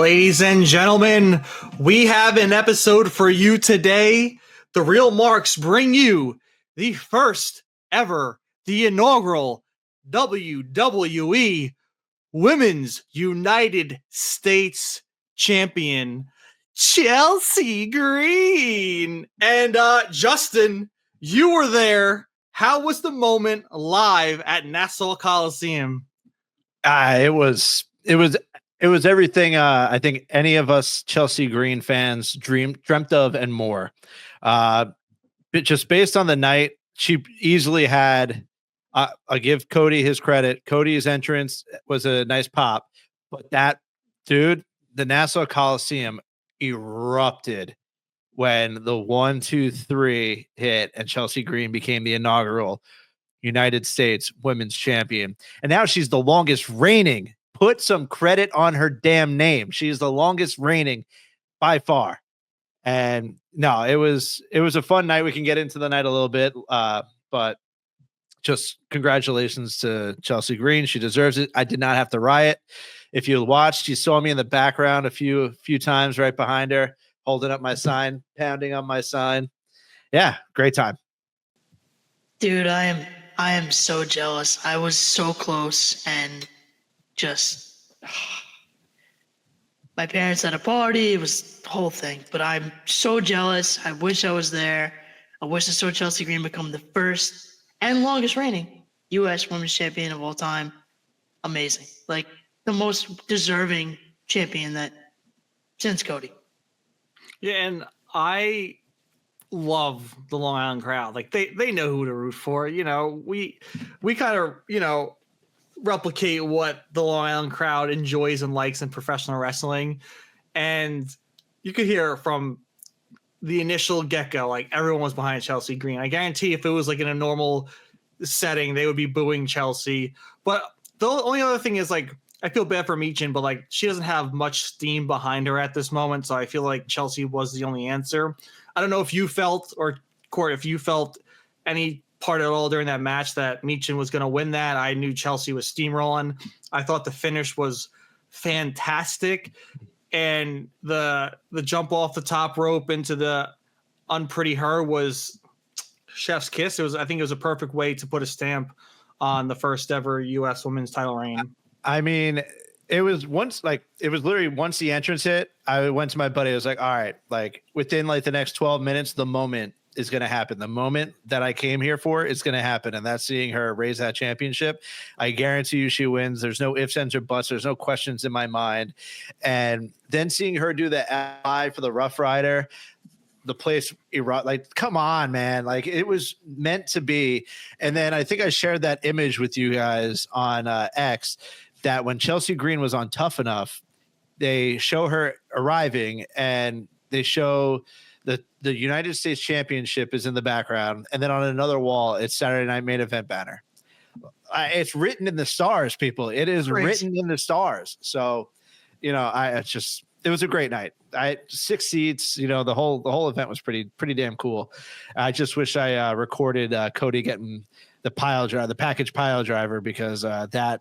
Ladies and gentlemen, we have an episode for you today. The Real Marks bring you the first ever, the inaugural WWE Women's United States Champion, Chelsea Green. And Justin, you were there. How was the moment live at Nassau Coliseum? It was everything I think any of us Chelsea Green fans dreamt of and more. But just based on the night, she easily had. I give Cody his credit. Cody's entrance was a nice pop, but that dude, the Nassau Coliseum erupted when the 1, 2, 3 hit, and Chelsea Green became the inaugural United States Women's Champion. And now she's the longest reigning. Put some credit on her damn name. She's the longest reigning by far. And no, it was a fun night. We can get into the night a little bit, but just congratulations to Chelsea Green. She deserves it. I did not have to riot. If you watched, you saw me in the background a few times right behind her, holding up my sign, pounding on my sign. Yeah, great time. Dude, I am so jealous. I was so close and just my parents had a party. It was the whole thing, but I'm so jealous. I wish I was there. I wish I saw Chelsea Green become the first and longest reigning U.S. Women's Champion of all time. Amazing. Like the most deserving champion that since Cody. Yeah, and I love the Long Island crowd. Like they know who to root for. You know, we kind of, replicate what the Long Island crowd enjoys and likes in professional wrestling. And you could hear from the initial get-go, like everyone was behind Chelsea Green. I guarantee if it was like in a normal setting, they would be booing Chelsea. But the only other thing is, like, I feel bad for Meechin, but like she doesn't have much steam behind her at this moment. So I feel like Chelsea was the only answer. I don't know if you felt, or Court, if you felt any part at all during that match that Meechin was going to win that. I knew Chelsea was steamrolling. I thought the finish was fantastic. And the jump off the top rope into the Unpretty Her was chef's kiss. I think it was a perfect way to put a stamp on the first ever U.S. women's title reign. I mean, it was literally once the entrance hit, I went to my buddy. I was like, all right, like within like the next 12 minutes, the moment is going to happen. The moment that I came here for is going to happen. And that's seeing her raise that championship. I guarantee you she wins. There's no ifs, ands, or buts. There's no questions in my mind. And then seeing her do the I for the Rough Rider, the place erupt. Like, come on, man. Like it was meant to be. And then I think I shared that image with you guys on X that when Chelsea Green was on Tough Enough, they show her arriving and they show the United States Championship is in the background, and then on another wall, it's Saturday Night Main Event banner. It's written in the stars, people. It is written in the stars. So, it was a great night. 6 seats. The whole event was pretty damn cool. I just wish I recorded Cody getting the package pile driver because that.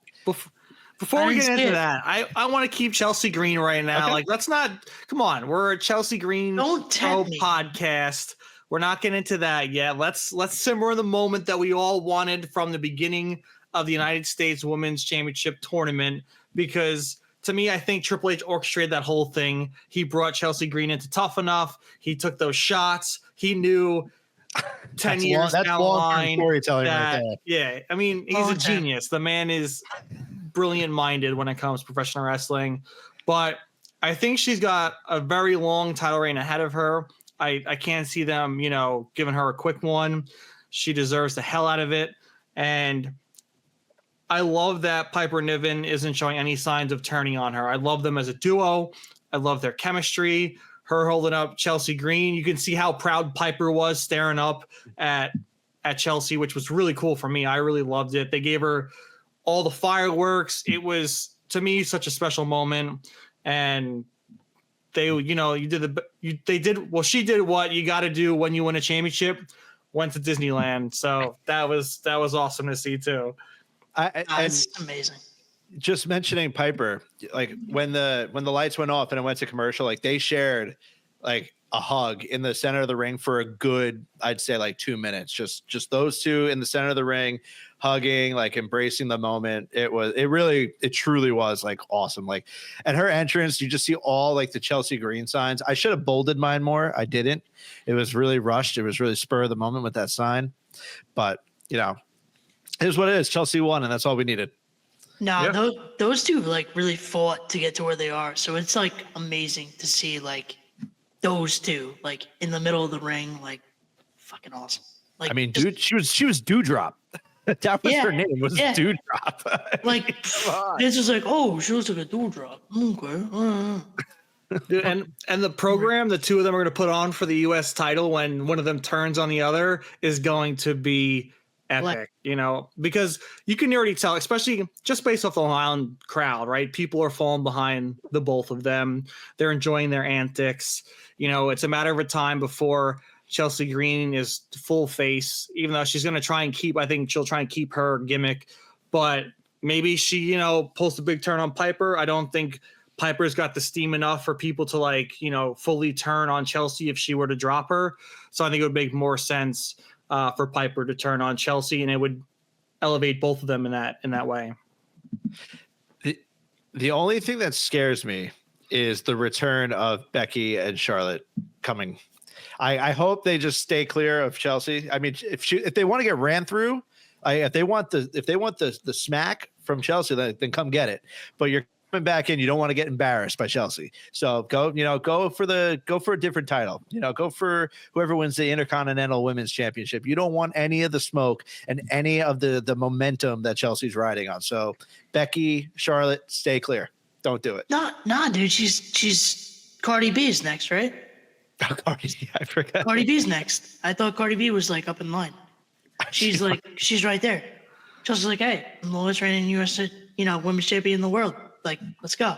Before we get into that, I want to keep Chelsea Green right now. Okay. Like, let's not. Come on, we're a Chelsea Green podcast. We're not getting into that yet. Let's simmer in the moment that we all wanted from the beginning of the United States Women's Championship tournament. Because to me, I think Triple H orchestrated that whole thing. He brought Chelsea Green into Tough Enough. He took those shots. He knew 10 years down the line. Storytelling right there. Yeah, I mean, he's a genius. The man is brilliant minded when it comes to professional wrestling, but I think she's got a very long title reign ahead of her. I can't see them, giving her a quick one. She deserves the hell out of it. And I love that Piper Niven isn't showing any signs of turning on her. I love them as a duo. I love their chemistry. Her holding up Chelsea Green. You can see how proud Piper was staring up at Chelsea, which was really cool for me. I really loved it. They gave her all the fireworks. It was, to me, such a special moment. And she did what you got to do when you win a championship. Went to Disneyland. So that was awesome to see too. That's amazing. just mentioning Piper, like when the lights went off and it went to commercial, like they shared like a hug in the center of the ring for a good, I'd say like 2 minutes. Just those two in the center of the ring, hugging, like embracing the moment. It truly was like awesome. Like, and her entrance, you just see all like the Chelsea Green signs. I should have bolded mine more. I didn't. It was really rushed. It was really spur of the moment with that sign. But here's what it is. Chelsea won, and that's all we needed. No, Yeah. those two like really fought to get to where they are. So it's like amazing to see like those two like in the middle of the ring, like fucking awesome. Like I mean, dude, she was Dewdrop. That was her name. Was Dewdrop. like this is like, oh, she looks like a dewdrop. Okay. Dude, and the program the two of them are going to put on for the U.S. title when one of them turns on the other is going to be epic, because you can already tell, especially just based off the Long Island crowd, right? People are falling behind the both of them. They're enjoying their antics. It's a matter of time before Chelsea Green is full face, even though she's going to try and I think she'll try and keep her gimmick, but maybe she, pulls the big turn on Piper. I don't think Piper's got the steam enough for people to fully turn on Chelsea if she were to drop her. So I think it would make more sense for Piper to turn on Chelsea, and it would elevate both of them in that way. The only thing that scares me is the return of Becky and Charlotte coming. I hope they just stay clear of Chelsea. I mean, if they want to get ran through, if they want the smack from Chelsea, then come get it. But you're coming back in, you don't want to get embarrassed by Chelsea. So go for a different title. Go for whoever wins the Intercontinental Women's Championship. You don't want any of the smoke and any of the momentum that Chelsea's riding on. So Becky, Charlotte, stay clear. Don't do it. Nah, dude. She's Cardi B's next, right? I forgot. Cardi B's next. I thought Cardi B was like up in line. She's right there. Just like, hey, I'm the lowest reigning U.S. Women's champion in the world. Like, let's go.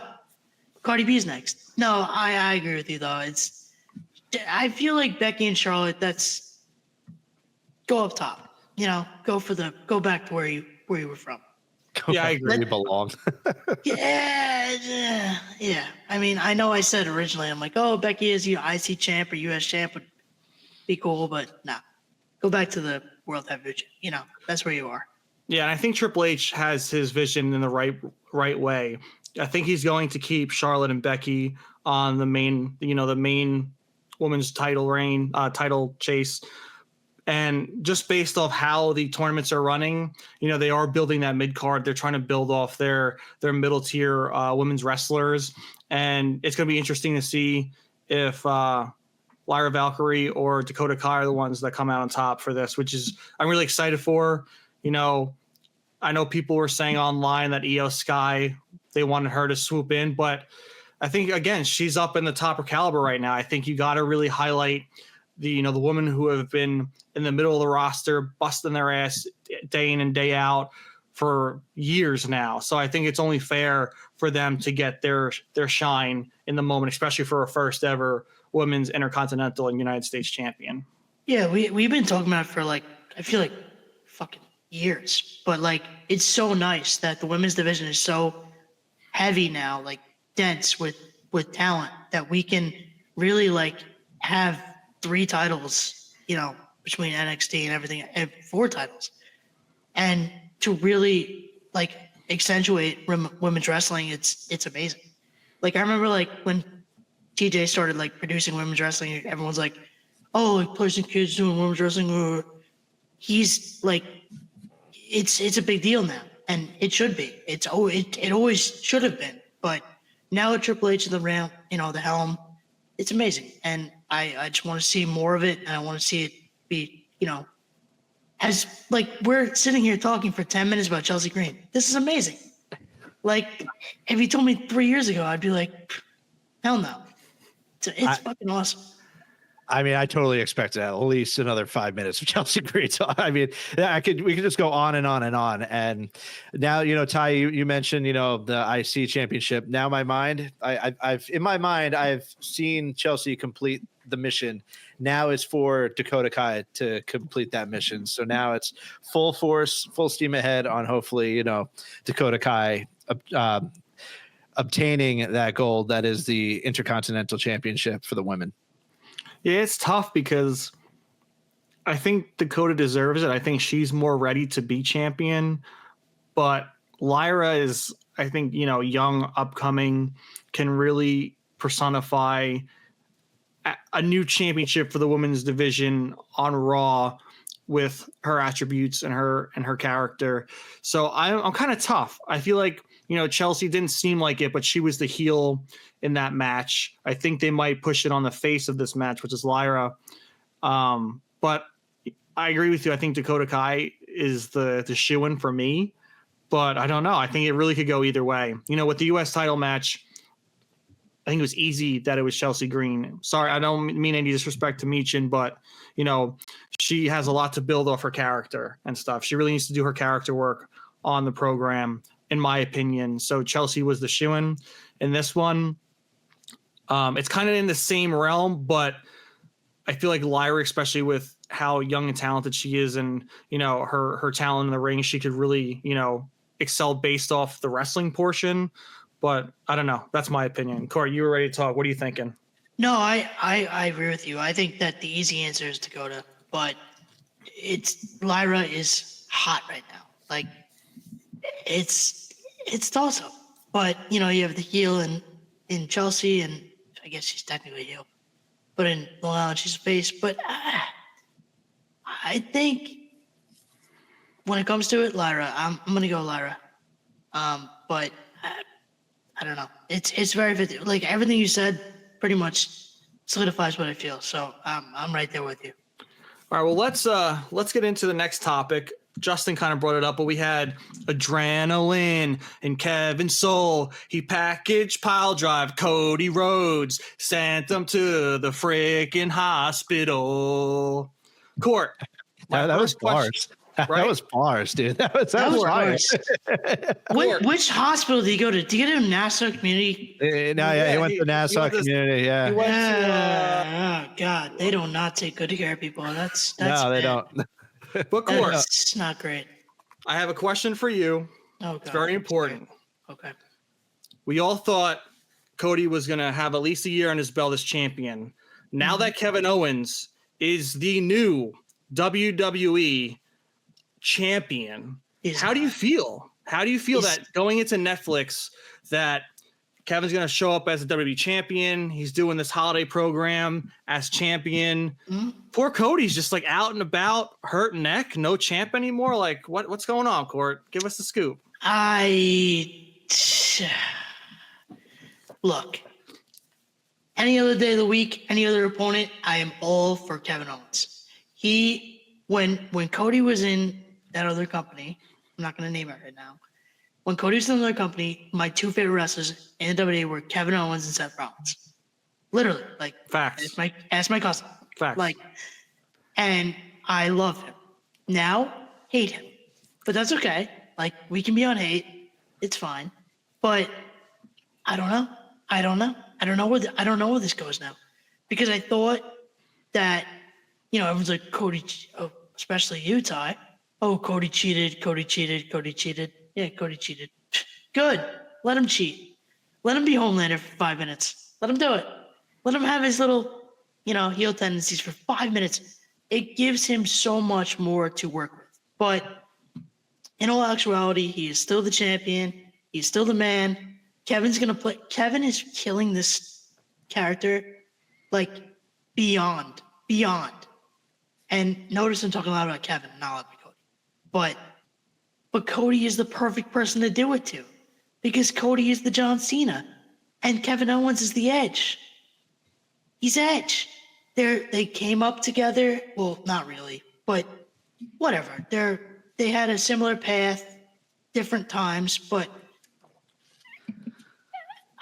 Cardi B's next. No, I agree with you though. I feel like Becky and Charlotte. That's go up top. Go back to where you were from. Yeah, I agree. Where you belong. Yeah. I mean, I know I said originally, I'm like, oh, Becky is IC champ or US champ would be cool, but nah. Go back to the World Heavyweight. That's where you are. Yeah, and I think Triple H has his vision in the right way. I think he's going to keep Charlotte and Becky on the main women's title chase. And just based off how the tournaments are running, they are building that mid card. They're trying to build off their middle tier women's wrestlers. And it's going to be interesting to see if Lyra Valkyrie or Dakota Kai are the ones that come out on top for this, which is I'm really excited for. I know people were saying online that Io Sky, they wanted her to swoop in, but I think, again, she's up in the top of caliber right now. I think you got to really highlight the women who have been in the middle of the roster, busting their ass day in and day out for years now. So I think it's only fair for them to get their shine in the moment, especially for a first ever women's Intercontinental and United States champion. Yeah, we've been talking about it for I feel like fucking years, but it's so nice that the women's division is so heavy now, dense with talent, that we can really have 3 titles, between NXT and everything, and 4 titles, and to really accentuate women's wrestling. It's amazing. I remember when TJ started producing women's wrestling, everyone's like, oh, placing kids doing women's wrestling. He's it's a big deal now, and it should be. It always should have been, but now with Triple H in the helm, it's amazing, and I just want to see more of it, and I want to see it be, as we're sitting here talking for 10 minutes about Chelsea Green. This is amazing. If you told me 3 years ago, I'd be like, hell no. It's fucking awesome. I mean, I totally expected at least another 5 minutes of Chelsea Green. So, I mean, we could just go on and on and on. And now, Ty, you mentioned, the IC championship. Now I've seen Chelsea complete the mission. Now it's for Dakota Kai to complete that mission. So now it's full force, full steam ahead on hopefully, Dakota Kai obtaining that gold. That is the Intercontinental Championship for the women. Yeah, it's tough because I think Dakota deserves it. I think she's more ready to be champion, but Lyra is, I think, young, upcoming, can really personify a new championship for the women's division on Raw with her attributes and her character. So I'm kind of tough. I feel like, Chelsea didn't seem like it, but she was the heel in that match. I think they might push it on the face of this match, which is Lyra. But I agree with you. I think Dakota Kai is the shoo-in for me, but I don't know. I think it really could go either way. With the U.S. title match, I think it was easy that it was Chelsea Green. Sorry, I don't mean any disrespect to Michin, but she has a lot to build off her character and stuff. She really needs to do her character work on the program, in my opinion. So Chelsea was the shoo-in in this one. It's kind of in the same realm, but I feel like Lyra, especially with how young and talented she is, and her talent in the ring, she could really excel based off the wrestling portion. But I don't know. That's my opinion. Corey, you were ready to talk. What are you thinking? No, I agree with you. I think that the easy answer is Dakota, but Lyra is hot right now. Like it's awesome. But you have the heel in Chelsea, and I guess she's technically a heel. But in Long Island, she's a face. But I think when it comes to it, Lyra, I'm gonna go Lyra. But I don't know. It's very 50. Like everything you said, pretty much solidifies what I feel. So I'm right there with you. All right. Well, let's get into the next topic. Justin kind of brought it up, but we had Adrenaline and Kevin Soul. He packaged Piledrive, Cody Rhodes, sent them to the freaking hospital. Court. That was bars. Right? That was bars, dude. That was bars. Which hospital did he go to? Did he go to Nassau Community? He went to Nassau Community. Oh God, they do not take good care of people. That's no, bad. they don't. But Court, it's not great. I have a question for you. Oh God, it's very important. Okay. We all thought Cody was going to have at least a year on his belt as champion. Now that Kevin Owens is the new WWE champion, how do you feel? How do you feel that going into Netflix that Kevin's going to show up as a WWE champion? He's doing this holiday program as champion. Poor Cody's just like out and about, hurt neck, no champ anymore. Like what's going on, Court? Give us the scoop. Look, any other day of the week, any other opponent, I am all for Kevin Owens. When Cody was in that other company, I'm not going to name it right now. When Cody was in another company, my two favorite wrestlers in WWE were Kevin Owens and Seth Rollins. Literally, like facts. Ask my cousin. Facts. Like, and I love him. Now, hate him, but that's okay. Like, we can be on hate. It's fine. But I don't know. I don't know where this goes now, because I thought that everyone's like Cody, especially you, Ty. Oh, Cody cheated. Yeah, Cody cheated. Good. Let him cheat. Let him be Homelander for 5 minutes. Let him do it. Let him have his little, heel tendencies for 5 minutes. It gives him so much more to work with. But in all actuality, he is still the champion. He's still the man. Kevin is killing this character like beyond. And notice I'm talking a lot about Kevin, not a lot about Cody. But Cody is the perfect person to do it to, because Cody is the John Cena and Kevin Owens is the Edge. He's Edge. They came up together. Well, not really, but whatever. They had a similar path, different times, but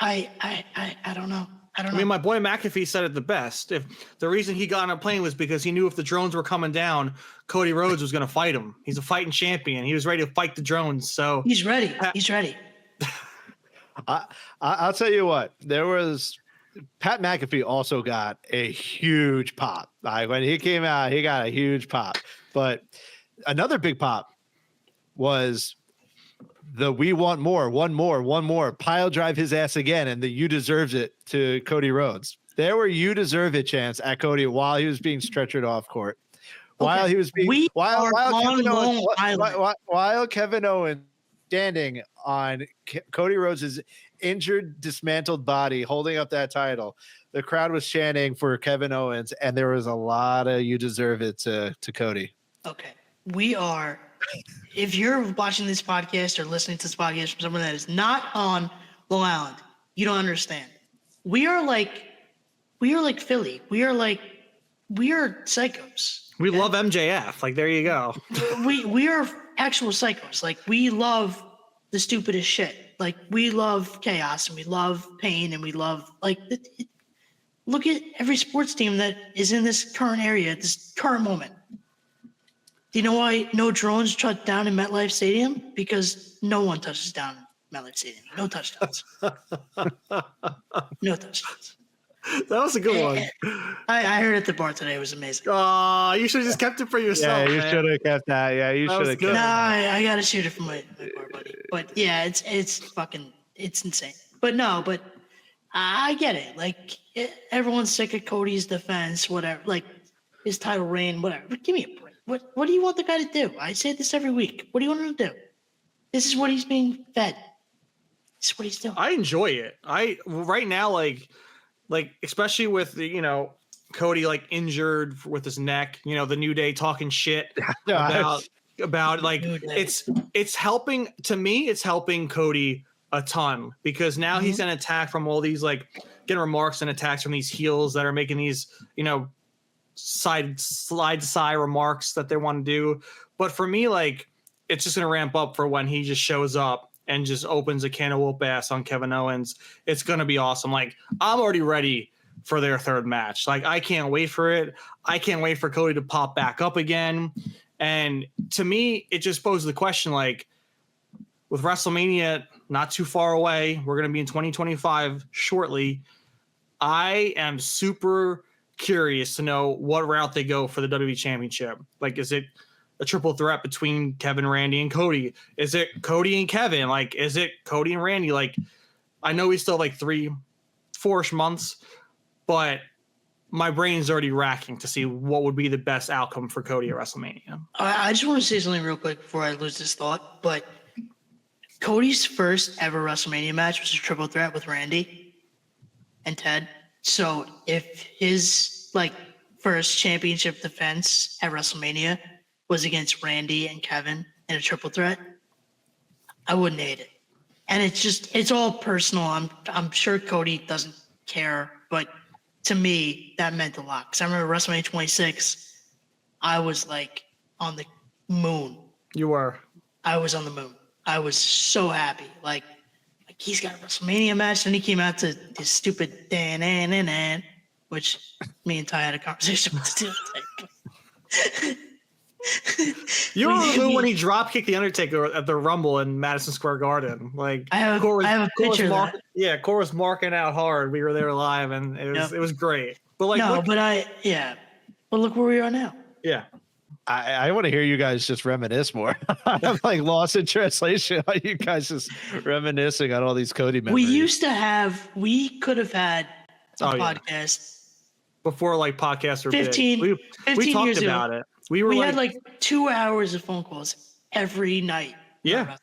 I don't know. I mean, my boy McAfee said it the best. If the reason he got on a plane was because he knew if the drones were coming down, Cody Rhodes was going to fight him. He's a fighting champion. He was ready to fight the drones. So he's ready. He's ready. I'll tell you what. There was Pat McAfee also got a huge pop. Like when he came out, he got a huge pop. But another big pop was the "we want more, one more," pile drive his ass again, and the "you deserves it" to Cody Rhodes. There were "you deserve it" chants at Cody while he was being stretchered off court. While he was being while Kevin Owens standing on Cody Rhodes' injured, dismantled body, holding up that title, the crowd was chanting for Kevin Owens, and there was a lot of "you deserve it" to Cody. Okay, we are. If you're watching this podcast or listening to this podcast from someone that is not on Long Island, you don't understand. We are like Philly. We are psychos. We love MJF. Like, there you go. We are actual psychos. Like, we love the stupidest shit. Like, we love chaos and we love pain and we love look at every sports team that is in this current area at this current moment. Do you know why no drones shut down in MetLife Stadium? Because no one touches down MetLife Stadium. No touchdowns. No touchdowns. That was a good one. I heard it at the bar today. It was amazing. Oh, you should have just kept it for yourself. Yeah, you should have kept that. Yeah, you should have kept that. I got to shoot it for my bar buddy. But yeah, it's insane. But I get it. Like, everyone's sick of Cody's defense, whatever. Like, his title reign, whatever. But give me a break. What do you want the guy to do? I say this every week. What do you want him to do? This is what he's being fed. This is what he's doing. I enjoy it. Right now, like especially with the, Cody like injured with his neck, the New Day talking shit about like it's helping. To me, it's helping Cody a ton, because now he's an attack from all these, like, getting remarks and attacks from these heels that are making these, slide to side remarks that they want to do. But for me, like, it's just gonna ramp up for when he just shows up and just opens a can of whoop ass on Kevin Owens. It's gonna be awesome. Like, I'm already ready for their third match. Like, I can't wait for it. I can't wait for Cody to pop back up again. And to me, it just poses the question, like, with WrestleMania not too far away, we're gonna be in 2025 shortly. I am super curious to know what route they go for the WWE Championship. Like, is it a triple threat between Kevin, Randy, and Cody? Is it Cody and Kevin? Like, is it Cody and Randy? Like, I know we still have like 3-4 months, but my brain's already racking to see what would be the best outcome for Cody at WrestleMania. I just want to say something real quick before I lose this thought, but Cody's first ever WrestleMania match was a triple threat with Randy and Ted. So if his first championship defense at WrestleMania was against Randy and Kevin in a triple threat, I wouldn't hate it. And it's all personal. I'm sure Cody doesn't care, but to me that meant a lot. Because I remember WrestleMania 26, I was like on the moon. You were. I was on the moon. I was so happy. Like he's got a WrestleMania match, and he came out to his stupid dan, which me and Ty had a conversation with the You were on the moon when he drop kicked the Undertaker at the Rumble in Madison Square Garden. Like, I have a picture of that. Yeah, Cole was marking out hard. We were there live, and it was great. But but look where we are now. Yeah. I want to hear you guys just reminisce more. I'm like lost in translation. You guys just reminiscing on all these Cody memories. We could have had a podcast before, like, podcasts were 15 big. We talked years about ago. it. We had like 2 hours of phone calls every night. Yeah.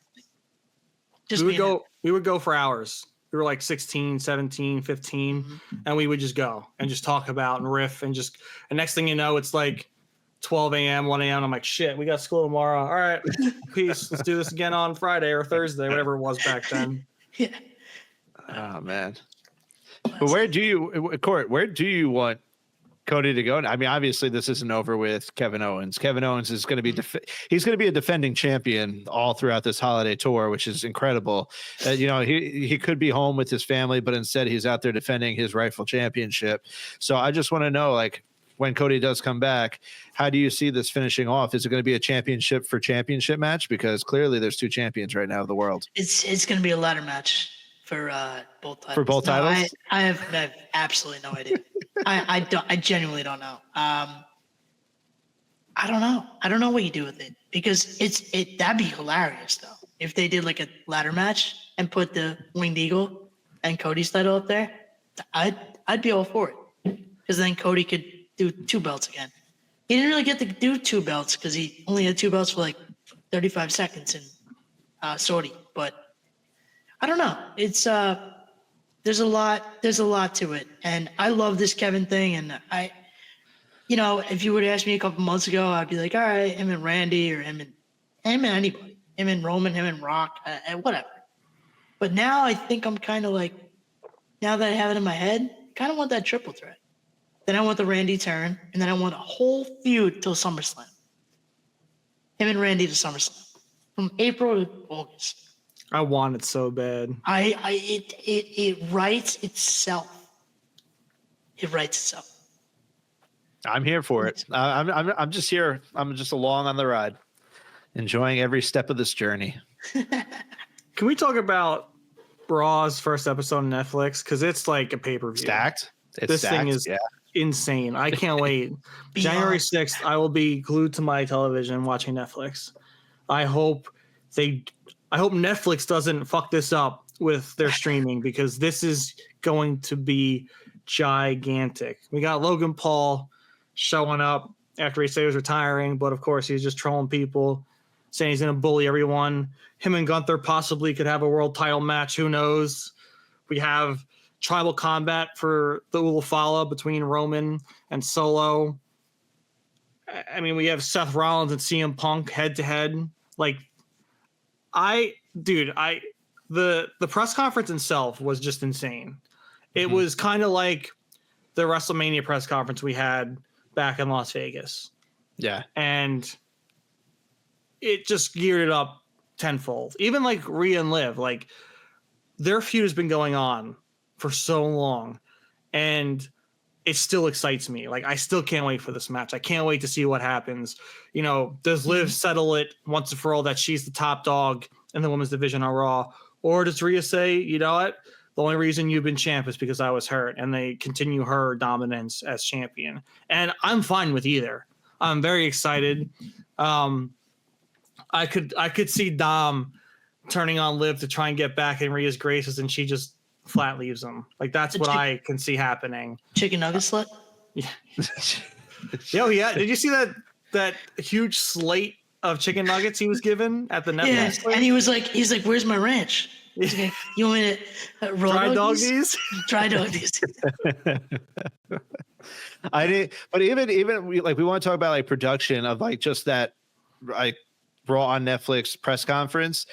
We would go for hours. We were like 16, 17, 15, and we would just go and just talk about and riff and next thing you know, it's like 12 a.m., 1 a.m. I'm like, shit, we got school tomorrow. All right, peace. Let's do this again on Friday or Thursday, whatever it was back then. Yeah. Oh, man. But where do you want Cody to go? I mean, obviously this isn't over with Kevin Owens. Kevin Owens is going to be he's going to be a defending champion all throughout this holiday tour, which is incredible. He could be home with his family, but instead he's out there defending his rightful championship. So I just want to know, like, when Cody does come back, how do you see this finishing off? Is it going to be a championship for championship match? Because clearly there's two champions right now of the world. It's going to be a ladder match for both titles. For both titles? I have absolutely no idea. I genuinely don't know. I don't know. I don't know what you do with it, because that'd be hilarious though. if they did like a ladder match and put the Winged Eagle and Cody's title up there, I'd be all for it. Because then Cody could do 2 belts again. He didn't really get to do 2 belts because he only had 2 belts for like 35 seconds in Saudi. But I don't know. It's there's a lot to it, and I love this Kevin thing. And if you would have asked me a couple months ago, I'd be like, all right, him and Randy, or him and anybody, him and Roman, him and Rock, whatever. But now I think I'm kind of like, now that I have it in my head, kind of want that triple threat. Then I want the Randy turn, and then I want a whole feud till SummerSlam. Him and Randy to SummerSlam, from April to August. I want it so bad. It writes itself. It writes itself. I'm here for it. I'm just here. I'm just along on the ride, enjoying every step of this journey. Can we talk about Raw's first episode on Netflix? Because it's like a pay-per-view. Stacked. This thing is insane. I can't wait. January 6th, I will be glued to my television watching Netflix. I hope Netflix doesn't fuck this up with their streaming, because this is going to be gigantic. We got Logan Paul showing up after he said he was retiring, but of course he's just trolling people, saying he's going to bully everyone. Him and Gunther possibly could have a world title match. Who knows? We have tribal combat for the Ulafala between Roman and Solo. I mean, we have Seth Rollins and CM Punk head to head. Like, the press conference itself was just insane. It was kind of like the WrestleMania press conference we had back in Las Vegas. Yeah. And it just geared it up tenfold. Even like Rhea and Liv, like, their feud has been going on for so long, and it still excites me. Like, I still can't wait for this match. I can't wait to see what happens. Does Liv settle it once and for all that she's the top dog in the women's division on Raw? Or does Rhea say, you know what? The only reason you've been champ is because I was hurt, and they continue her dominance as champion. And I'm fine with either. I'm very excited. I could see Dom turning on Liv to try and get back in Rhea's graces, and she just flat leaves him. Like, that's what I can see happening. Chicken nugget slut? Yeah. Yeah. Did you see that huge slate of chicken nuggets he was given at the Netflix? Yeah, and he's like, where's my ranch? He's like, you want me to dry dog these? Dry dog these. I did, but even we want to talk about like production of like just that like Raw on Netflix press conference.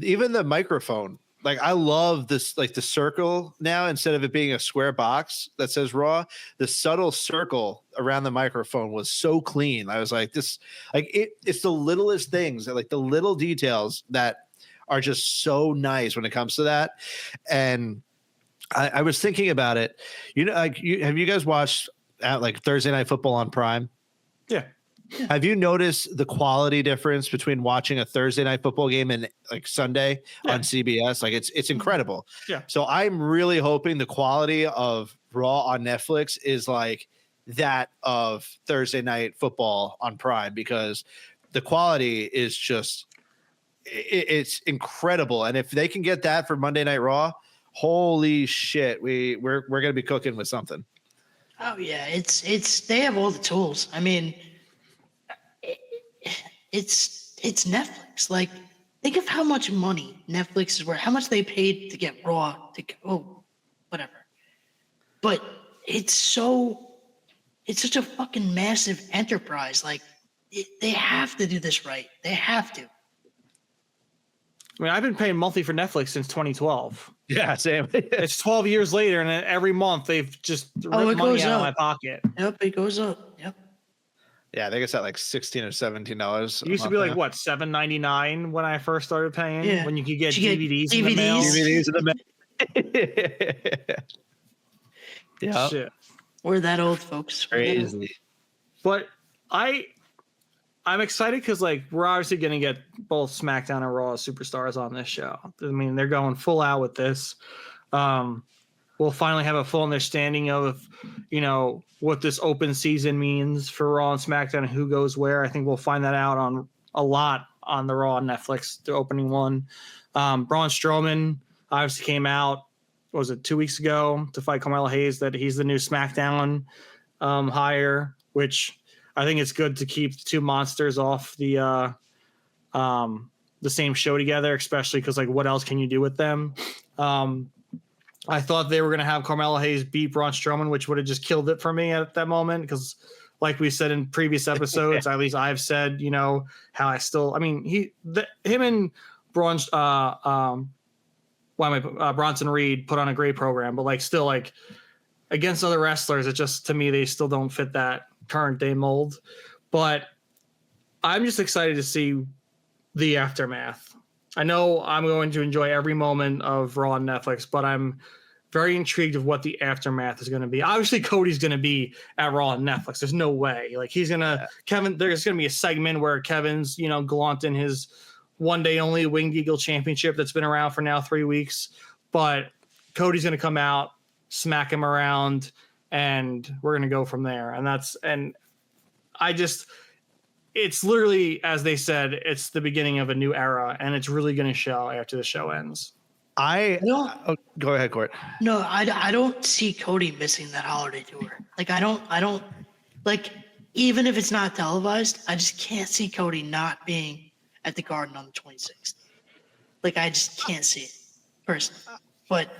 Even the microphone, like, I love this, like the circle now, instead of it being a square box that says Raw, the subtle circle around the microphone was so clean. I was like, it's the littlest things, like the little details that are just so nice when it comes to that. And I was thinking about it, have you guys watched like Thursday Night Football on Prime? Yeah. Have you noticed the quality difference between watching a Thursday Night Football game and like Sunday on CBS? Like, it's incredible. Yeah. So I'm really hoping the quality of Raw on Netflix is like that of Thursday Night Football on Prime, because the quality is just it's incredible. And if they can get that for Monday Night Raw, holy shit, we're gonna be cooking with something. Oh yeah, it's they have all the tools. I mean, it's Netflix. Like, think of how much money Netflix is worth, how much they paid to get Raw to go, whatever. But it's such a fucking massive enterprise. Like, they have to do this right. They have to. I mean, I've been paying monthly for Netflix since 2012. Yeah, same. It's 12 years later, and every month they've just ripped money out of my pocket. Yep, it goes up. Yep. Yeah, I think it's at like $16 or $17. It used to be like, what, $7.99 when I first started paying? Yeah. When you could get You DVDs in the mail? DVDs in the mail. Yeah. Shit. We're that old, folks. Crazy. But I'm excited because, like, we're obviously going to get both SmackDown and Raw superstars on this show. I mean, they're going full out with this. We'll finally have a full understanding of, what this open season means for Raw and SmackDown and who goes where. I think we'll find that out on a lot on the Raw on Netflix, the opening one. Braun Strowman obviously came out, what was it, 2 weeks ago to fight Carmelo Hayes, that he's the new SmackDown hire, which I think it's good to keep the two monsters off the same show together, especially because like what else can you do with them? I thought they were going to have Carmelo Hayes beat Braun Strowman, which would have just killed it for me at that moment. Because, like we said in previous episodes, at least I've said, how I still, I mean, him and Bronson Reed put on a great program, but like still, like against other wrestlers, it just to me they still don't fit that current day mold. But I'm just excited to see the aftermath. I know I'm going to enjoy every moment of Raw on Netflix, but I'm very intrigued of what the aftermath is going to be. Obviously, Cody's going to be at Raw on Netflix. There's no way. Like he's gonna Kevin. There's going to be a segment where Kevin's glanting his one day only Winged Eagle Championship that's been around for now 3 weeks. But Cody's going to come out, smack him around, and we're going to go from there. It's literally, as they said, it's the beginning of a new era, and it's really going to show after the show ends. Go ahead, Court. No, I don't see Cody missing that holiday tour. Like I don't like, even if it's not televised, I just can't see Cody not being at the Garden on the 26th. Like I just can't see it personally. But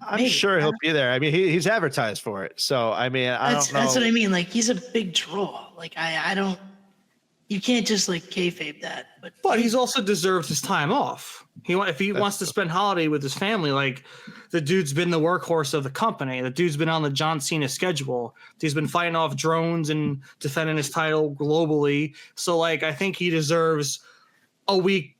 I'm sure he'll be there. I mean, he's advertised for it. So, I mean, I don't know. That's what I mean. Like, he's a big draw. Like, I don't – you can't just, like, kayfabe that. But he's also deserves his time off. If he wants to spend holiday with his family, like, the dude's been the workhorse of the company. The dude's been on the John Cena schedule. He's been fighting off drones and defending his title globally. So, like, I think he deserves a week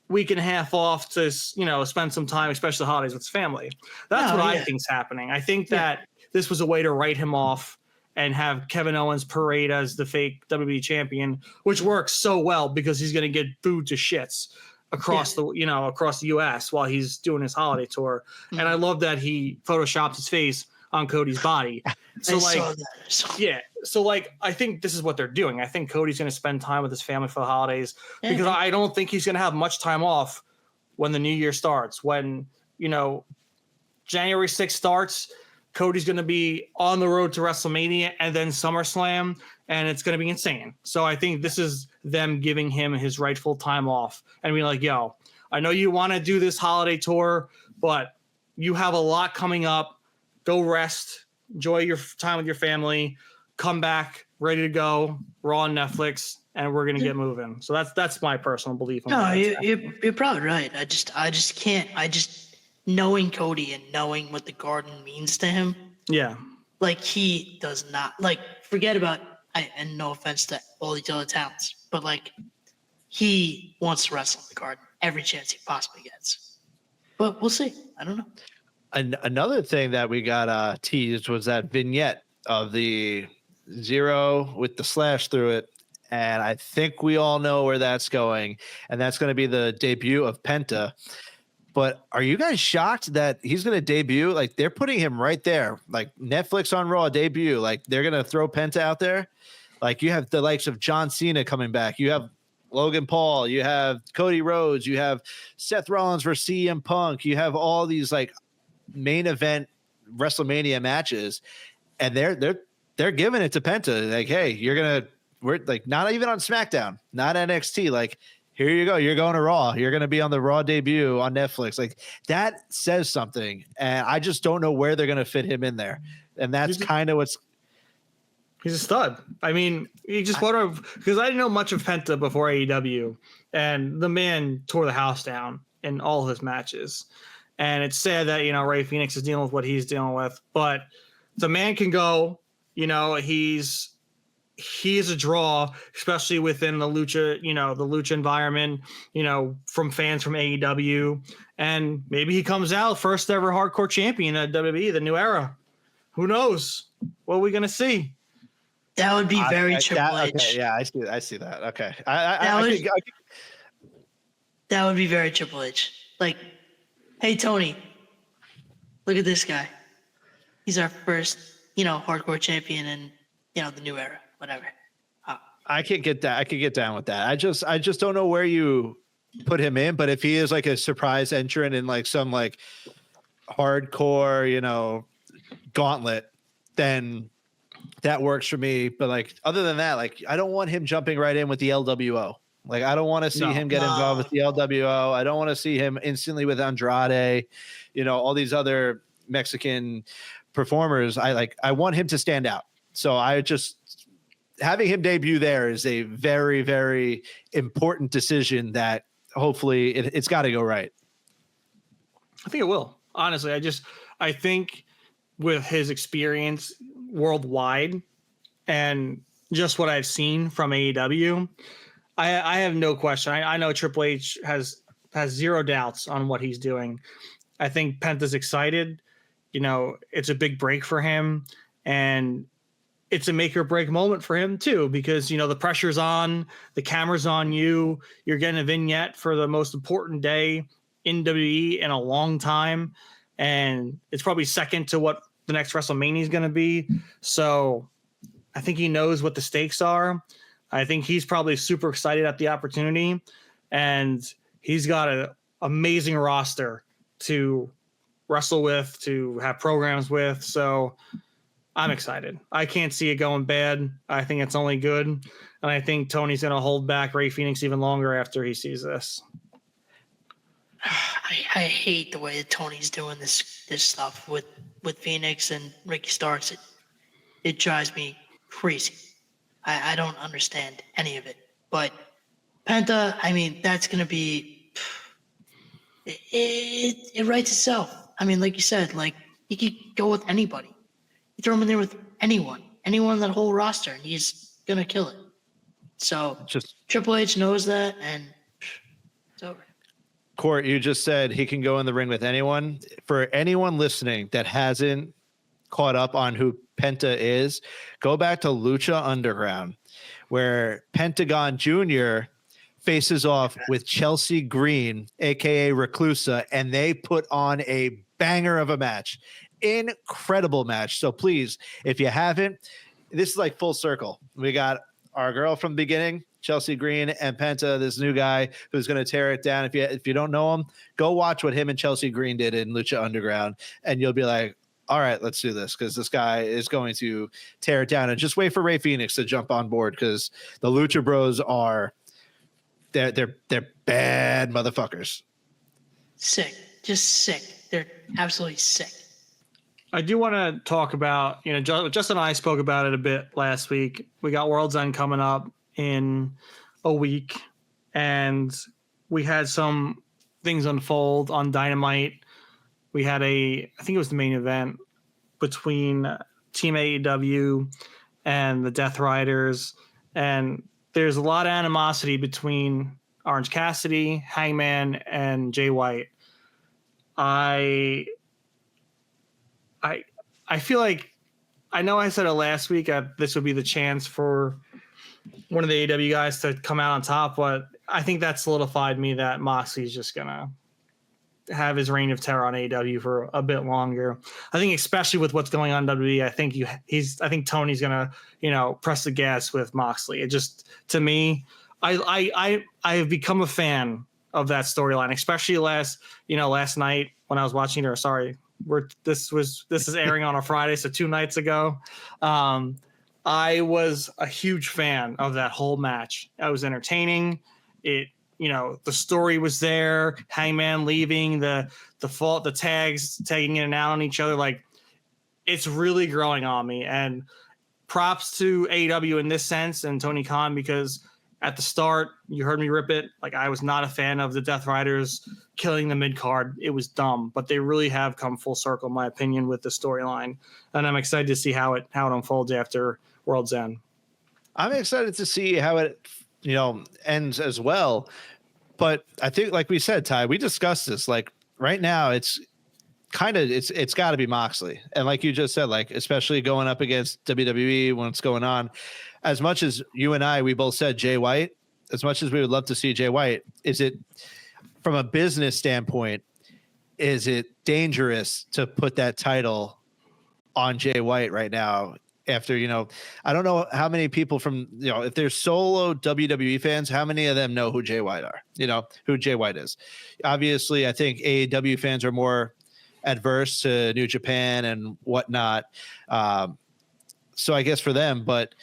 and a half off to, spend some time, especially the holidays with his family. That's what I think's happening. I think that this was a way to write him off and have Kevin Owens parade as the fake WWE champion, which works so well because he's going to get booed to shits across the US while he's doing his holiday tour. Mm-hmm. And I love that he photoshopped his face on Cody's body. So I think this is what they're doing. I think Cody's going to spend time with his family for the holidays because I don't think he's going to have much time off when the new year starts. When, January 6th starts, Cody's going to be on the road to WrestleMania and then SummerSlam, and it's going to be insane. So I think this is them giving him his rightful time off and being like, yo, I know you want to do this holiday tour, but you have a lot coming up. Go rest, enjoy your time with your family, come back ready to go, Raw on Netflix, and we're gonna get moving. So that's my personal belief. No, you're probably right. I just can't. Knowing Cody and knowing what the Garden means to him. Yeah. Like he does not forget about. And no offense to all these other talents, but like he wants to wrestle in the Garden every chance he possibly gets. But we'll see. I don't know. Another thing that we got teased was that vignette of the 0 with the slash through it. And I think we all know where that's going. And that's going to be the debut of Penta. But are you guys shocked that he's going to debut? Like they're putting him right there, like Netflix on Raw debut. Like they're going to throw Penta out there. Like you have the likes of John Cena coming back. You have Logan Paul. You have Cody Rhodes. You have Seth Rollins versus CM Punk. You have all these like main event WrestleMania matches, and they're giving it to Penta. Like, hey, we're like not even on SmackDown, not NXT. Like, here you go. You're going to Raw. You're going to be on the Raw debut on Netflix. Like that says something, and I just don't know where they're going to fit him in there. And that's kind of what's. He's a stud. I mean, he just because I didn't know much of Penta before AEW, and the man tore the house down in all his matches. And it's sad that, Ray Phoenix is dealing with what he's dealing with, but the man can go, he's a draw, especially within the lucha, the lucha environment, from fans from AEW. And maybe he comes out first ever hardcore champion at WWE, the new era. Who knows? What are we going to see? That would be very Triple H. Okay, yeah, I see that. Okay. That would be very Triple H. Like, hey, Tony, look at this guy. He's our first, hardcore champion in, the new era, whatever. I can't get that. I could get down with that. I just don't know where you put him in. But if he is like a surprise entrant in like some like hardcore, gauntlet, then that works for me. But like other than that, like I don't want him jumping right in with the LWO. Like I don't want to see him get involved with the LWO. I don't want to see him instantly with Andrade, all these other Mexican performers. I want him to stand out. So I just having him debut there is a very, very important decision that hopefully it's got to go right. I think it will. Honestly, I think with his experience worldwide and just what I've seen from AEW, I have no question. I know Triple H has zero doubts on what he's doing. I think Penta's excited. It's a big break for him, and it's a make or break moment for him too, because the pressure's on, the camera's on you. You're getting a vignette for the most important day in WWE in a long time, and it's probably second to what the next WrestleMania is going to be. So I think he knows what the stakes are. I think he's probably super excited at the opportunity, and he's got an amazing roster to wrestle with, to have programs with. So I'm excited. I can't see it going bad. I think it's only good. And I think Tony's going to hold back Ray Phoenix even longer after he sees this. I hate the way that Tony's doing this stuff with Phoenix and Ricky Starks. It drives me crazy. I don't understand any of it. But Penta, I mean, that's going to be it writes itself. I mean, like you said, like he could go with anybody. You throw him in there with anyone in that whole roster, and he's going to kill it. So Triple H knows that, and it's over. Court, you just said he can go in the ring with anyone. For anyone listening that hasn't caught up on who Penta is, go back to Lucha Underground, where Pentagon Jr. faces off with Chelsea Green, aka Reclusa, and they put on a banger of a match. Incredible match. So please, if you haven't, this is like full circle. We got our girl from the beginning, Chelsea Green, and Penta, this new guy who's going to tear it down. If you don't know him, go watch what him and Chelsea Green did in Lucha Underground, and you'll be like, all right, let's do this, because this guy is going to tear it down. And just wait for Ray Phoenix to jump on board, because the Lucha Bros are they're bad motherfuckers. Sick, just sick. They're absolutely sick. I do want to talk about, Justin and I spoke about it a bit last week. We got World's End coming up in a week, and we had some things unfold on Dynamite. We had I think it was the main event between Team AEW and the Death Riders, and there's a lot of animosity between Orange Cassidy, Hangman, and Jay White. I feel like, I know I said it last week, this would be the chance for one of the AEW guys to come out on top, but I think that solidified me that Moxley's just going to have his reign of terror on AEW for a bit longer. I think especially with what's going on in WWE, I think Tony's going to, press the gas with Moxley. It just, to me, I have become a fan of that storyline, especially last night when I was watching it, or sorry, this is airing on a Friday, so 2 nights ago. I was a huge fan of that whole match. It was entertaining. The story was there. Hangman leaving, the tags tagging in and out on each other. Like, it's really growing on me. And props to AEW in this sense and Tony Khan, because at the start, you heard me rip it. Like, I was not a fan of the Death Riders killing the mid-card. It was dumb, but they really have come full circle, in my opinion, with the storyline. And I'm excited to see how it unfolds after World's End. I'm excited to see how it, ends as well. But I think, like we said, Ty, we discussed this. Like, right now, it's got to be Moxley. And like you just said, like, especially going up against WWE, what's going on. As much as you and we both said Jay White, as much as we would love to see Jay White, is it, from a business standpoint, is it dangerous to put that title on Jay White right now after, I don't know how many people from, if there's solo WWE fans, how many of them know who Jay White are, who Jay White is. Obviously, I think AEW fans are more adverse to New Japan and whatnot. So I guess for them, but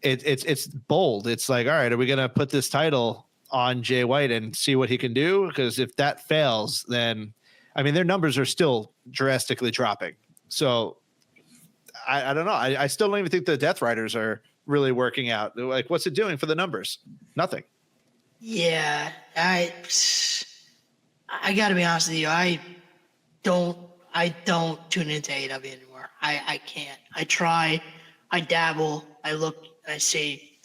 it's bold. It's like, all right, are we going to put this title on Jay White and see what he can do? Because if that fails, then, I mean, their numbers are still drastically dropping. So I don't know. I still don't even think the Death Riders are really working out. Like, what's it doing for the numbers? Nothing. Yeah, I got to be honest with you. I don't tune into AEW anymore. I can't. I try. I dabble. I look. I see.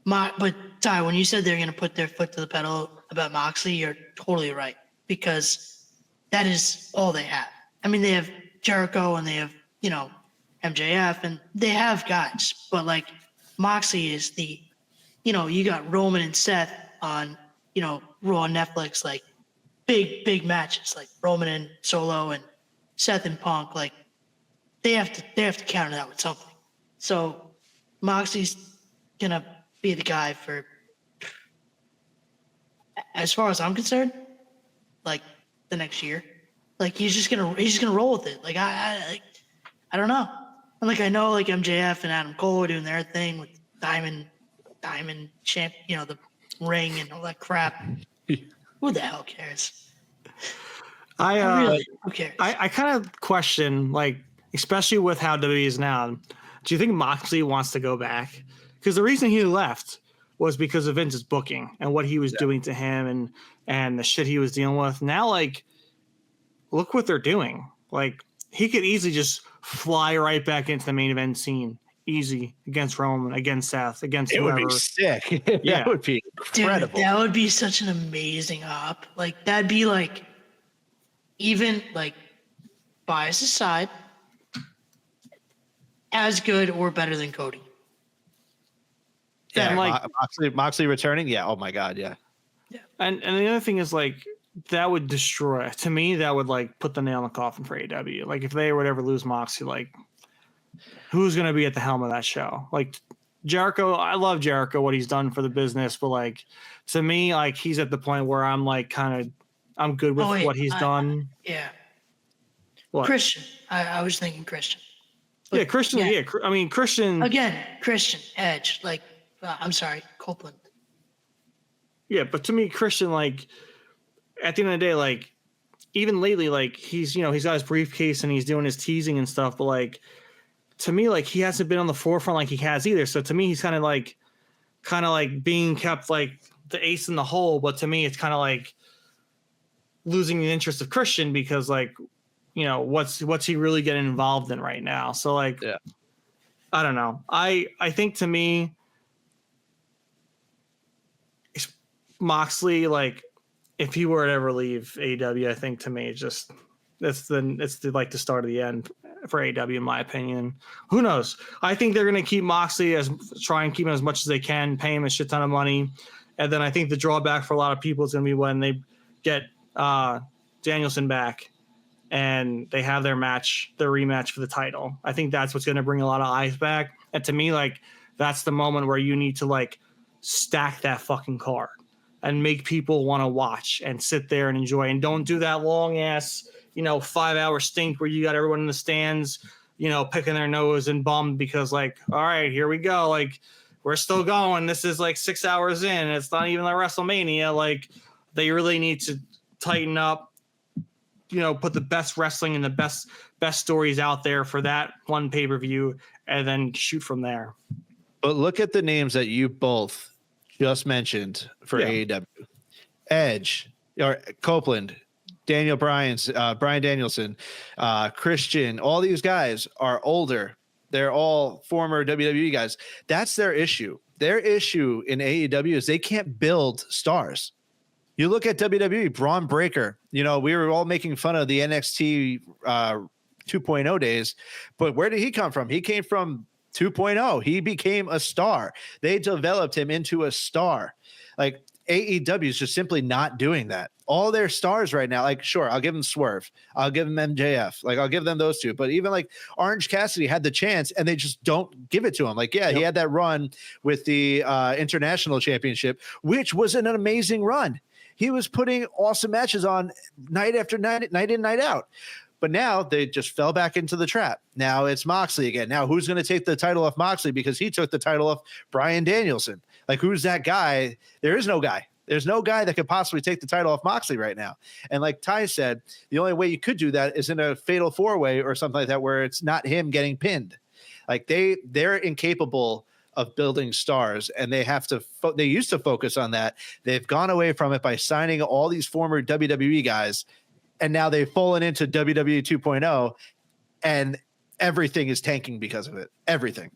But Ty, when you said they're going to put their foot to the pedal about Moxley, you're totally right, because that is all they have. I mean, they have Jericho and they have, MJF, and they have guys, but like Moxley is the, you got Roman and Seth on, Raw on Netflix, like big matches, like Roman and Solo and Seth and Punk, like they have to counter that with something. So Moxley's gonna be the guy for, as far as I'm concerned, like the next year. Like he's gonna roll with it. Like I don't know. And like I know like MJF and Adam Cole are doing their thing with Diamond Champ, the ring and all that crap. Who the hell cares? Who cares? I kind of question, like, especially with how WWE is now. Do you think Moxley wants to go back? Because the reason he left was because of Vince's booking and what he was doing to him and the shit he was dealing with. Now, like, look what they're doing. Like, he could easily just fly right back into the main event scene. Easy against Roman, against Seth, against whoever. It would be sick. Yeah. That would be incredible. Dude, that would be such an amazing op. Like, that'd be like, even like, bias aside, as good or better than Cody. Yeah, And like Moxley returning. Yeah. Oh my God. Yeah. Yeah. And the other thing is, like, that would destroy, to me, that would like put the nail in the coffin for AEW. Like, if they would ever lose Moxley, like, who's going to be at the helm of that show? Like, Jericho, I love Jericho, what he's done for the business, but like, to me, like, he's at the point where I'm like, I'm good with what he's done. Yeah. What? Christian. I was thinking Christian. But, yeah, Christian. Yeah. I mean, Christian. Again, Christian, Edge. Like, I'm sorry, Copeland. Yeah, but to me, Christian, like, at the end of the day, like, even lately, like, he's got his briefcase and he's doing his teasing and stuff, but like, to me, like, he hasn't been on the forefront like he has either. So to me, he's kind of like being kept like the ace in the hole. But to me, it's kind of like losing the interest of Christian, because like, what's he really getting involved in right now? So like, yeah. I don't know. I think to me, Moxley, like, if he were to ever leave AEW, I think to me, it's like the start of the end for AEW, in my opinion. Who knows? I think they're going to keep Moxley, try and keep him as much as they can, pay him a shit ton of money. And then I think the drawback for a lot of people is going to be when they get Danielson back and they have their rematch for the title. I think that's what's going to bring a lot of eyes back. And to me, like, that's the moment where you need to like stack that fucking card and make people want to watch and sit there and enjoy, and don't do that long ass, 5-hour stink where you got everyone in the stands, picking their nose and bummed because like, all right, here we go. Like, we're still going. This is like 6 hours in. It's not even like WrestleMania. Like, they really need to tighten up, put the best wrestling and the best stories out there for that one pay-per-view and then shoot from there. But look at the names that you both just mentioned for AEW. Edge, or Copeland, Daniel Bryan Danielson, Christian, all these guys are older. They're all former WWE guys. That's their issue. Their issue in AEW is they can't build stars. You look at WWE, Braun Breaker, we were all making fun of the NXT 2.0 days, but where did he come from? He came from 2.0. He became a star. They developed him into a star. Like, AEW is just simply not doing that. All their stars right now, like, sure, I'll give them Swerve, I'll give them MJF, like, I'll give them those two. But even like Orange Cassidy had the chance and they just don't give it to him. Like, yeah, he had that run with the International Championship, which was an amazing run. He was putting awesome matches on night after night, night in, night out. But now they just fell back into the trap. Now it's Moxley again. Now who's going to take the title off Moxley because he took the title off Bryan Danielson? Like, who's that guy? There is no guy. There's no guy that could possibly take the title off Moxley right now. And like Ty said, the only way you could do that is in a fatal 4-way or something like that, where it's not him getting pinned. Like they're incapable of building stars, and they have to. They used to focus on that. They've gone away from it by signing all these former WWE guys, and now they've fallen into WWE 2.0, and everything is tanking because of it. Everything.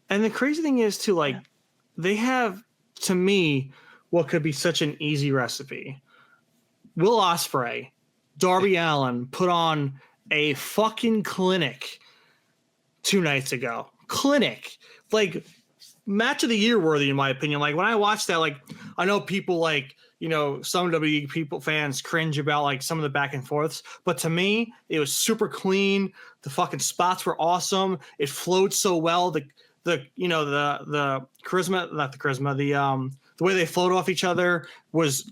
And the crazy thing is too, like, they have, to me, what could be such an easy recipe. Will Ospreay, Darby Allin put on a fucking clinic 2 nights ago. Clinic. Like, match of the year worthy, in my opinion. Like, when I watched that, like, I know people, like, you know, some WWE people, fans cringe about like some of the back and forths, but to me, it was super clean. The fucking spots were awesome. It flowed so well. The charisma, not the charisma, the way they flowed off each other was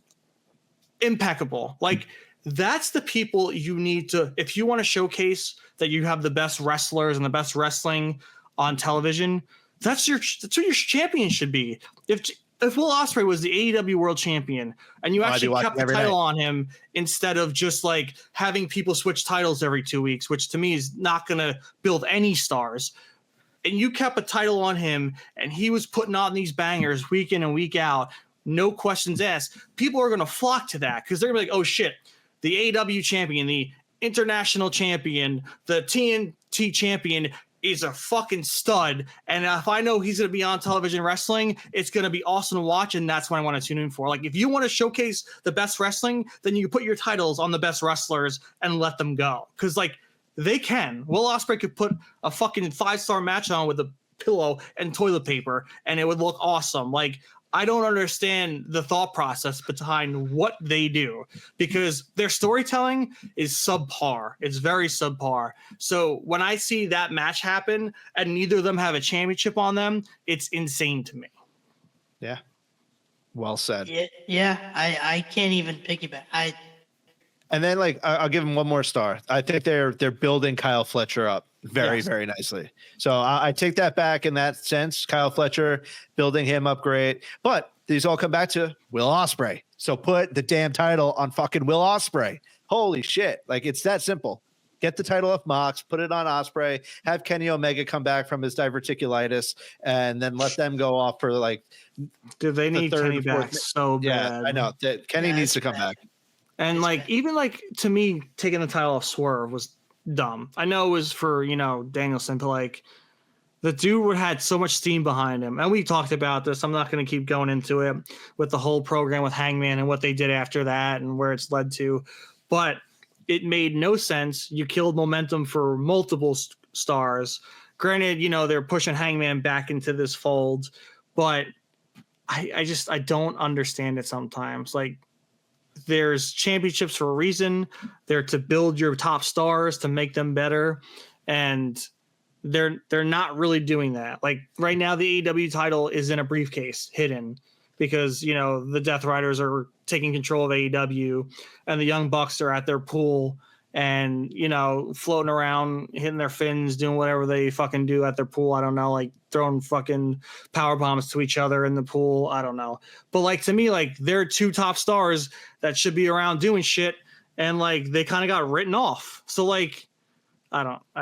impeccable. Like, that's the people you need to, if you want to showcase that you have the best wrestlers and the best wrestling on television, that's what your champion should be. If Will Ospreay was the AEW World Champion and you actually kept the title on him instead of just like having people switch titles every 2 weeks, which to me is not going to build any stars, and you kept a title on him and he was putting on these bangers week in and week out, no questions asked, people are going to flock to that because they're going to be like, oh shit, the AEW champion, the international champion, the TNT champion is a fucking stud. And if I know he's going to be on television wrestling, it's going to be awesome to watch. And that's what I want to tune in for. Like, if you want to showcase the best wrestling, then you put your titles on the best wrestlers and let them go. Cause like they can. Will Ospreay could put a fucking 5-star match on with a pillow and toilet paper and it would look awesome. Like, I don't understand the thought process behind what they do because their storytelling is subpar. It's very subpar. So when I see that match happen and neither of them have a championship on them, it's insane to me. Yeah. Well said. Yeah. I can't even piggyback. And then, like, I'll give him one more star. I think they're building Kyle Fletcher up very nicely. So I take that back in that sense. Kyle Fletcher, building him up great. But these all come back to Will Ospreay. So put the damn title on fucking Will Ospreay. Holy shit. Like, it's that simple. Get the title off Mox, put it on Ospreay, have Kenny Omega come back from his diverticulitis, and then let them go off for like. Dude, they need Kenny back so bad. Yeah, I know. Kenny needs to come back. And like, even like, to me, taking the title off Swerve was dumb. I know it was for, you know, Danielson, but like, the dude had so much steam behind him. And we talked about this. I'm not going to keep going into it with the whole program with Hangman and what they did after that and where it's led to. But it made no sense. You killed momentum for multiple stars. Granted, you know, they're pushing Hangman back into this fold, but I don't understand it sometimes. Like, there's championships for a reason. They're to build your top stars, to make them better. And they're not really doing that. Like, right now, the AEW title is in a briefcase hidden because, you know, the Death Riders are taking control of AEW and the Young Bucks are at their pool and, you know, floating around, hitting their fins, doing whatever they fucking do at their pool. I don't know, like throwing fucking power bombs to each other in the pool. I don't know. But like, to me, like, they're 2 top stars that should be around doing shit. And like, they kind of got written off. So like, I don't know.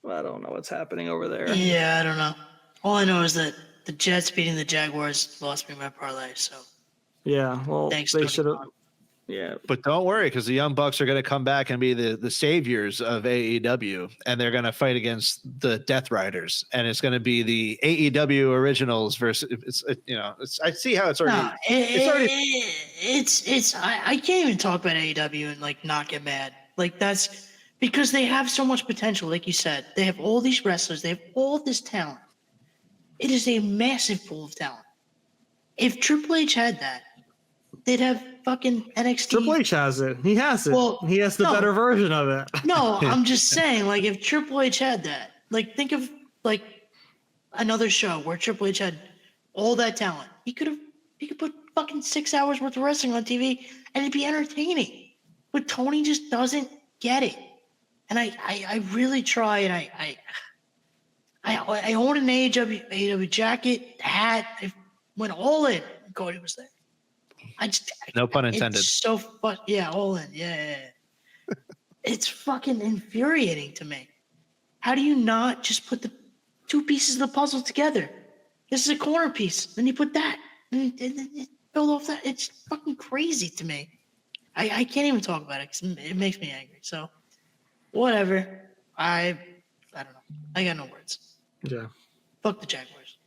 I don't know what's happening over there. Yeah, I don't know. All I know is that the Jets beating the Jaguars lost me my parlay. So yeah, well, thanks, they should have. Yeah, but don't worry, because the Young Bucks are going to come back and be the saviors of AEW, and they're going to fight against the Death Riders, and it's going to be the AEW originals versus. I see how it's already. I can't even talk about AEW and like not get mad. Like, that's because they have so much potential. Like you said, they have all these wrestlers, they have all this talent. It is a massive pool of talent. If Triple H had that, they'd have fucking NXT. Triple H has it. He has it. Well, he has the no. better version of it. No, I'm just saying, like, if Triple H had that, like, think of like another show where Triple H had all that talent. He could put fucking 6 hours worth of wrestling on TV and it'd be entertaining. But Tony just doesn't get it. And I really try, and I own an AEW jacket, hat. I went all in. Cody was there. No pun intended. It's so all in. Yeah. It's fucking infuriating to me. How do you not just put the two pieces of the puzzle together? This is a corner piece. Then you put that. And build off that. It's fucking crazy to me. I can't even talk about it because it makes me angry. So, whatever. I don't know. I got no words. Yeah. Fuck the Jaguars.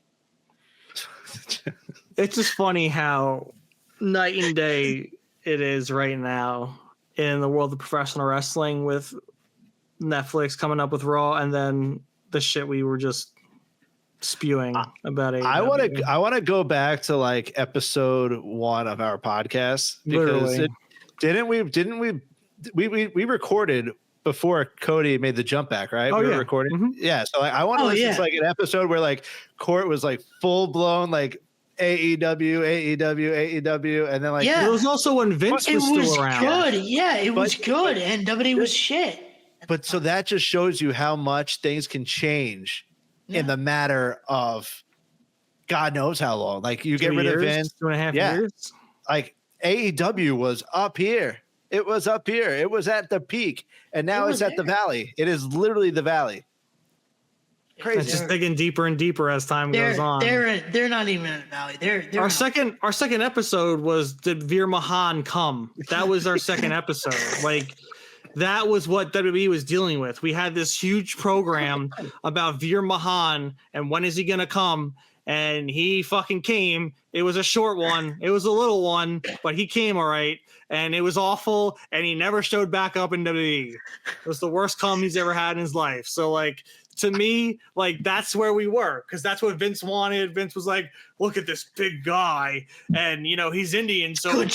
It's just funny how night and day it is right now in the world of professional wrestling with Netflix coming up with Raw and then the shit we were just spewing about it. I want to go back to like episode 1 of our podcast because we recorded before Cody made the jump back, right? Oh, we were yeah. recording. Mhm. Yeah. So I want to listen to like an episode where like Court was like full blown like AEW, and then like Yeah. It was also when Vince was still around. Good. Yeah, it was good. And WWE was shit. But so that just shows you how much things can change in the matter of God knows how long. Like you get rid of Vince, 2.5 years. like AEW was up here. It was up here. It was at the peak, and now it's at the valley. It is literally the valley. Crazy. It's just digging deeper and deeper as time goes on. They're not even in the valley. They're our second episode was did Veer Mahan come? That was our second episode. Like that was what WWE was dealing with. We had this huge program about Veer Mahan and when is he gonna come? And he fucking came. It was a short one. It was a little one, but he came all right. And it was awful. And he never showed back up in WWE. It was the worst come he's ever had in his life. So like to me, like that's where we were because that's what Vince wanted. Vince was like, look at this big guy. And, you know, he's Indian. So we're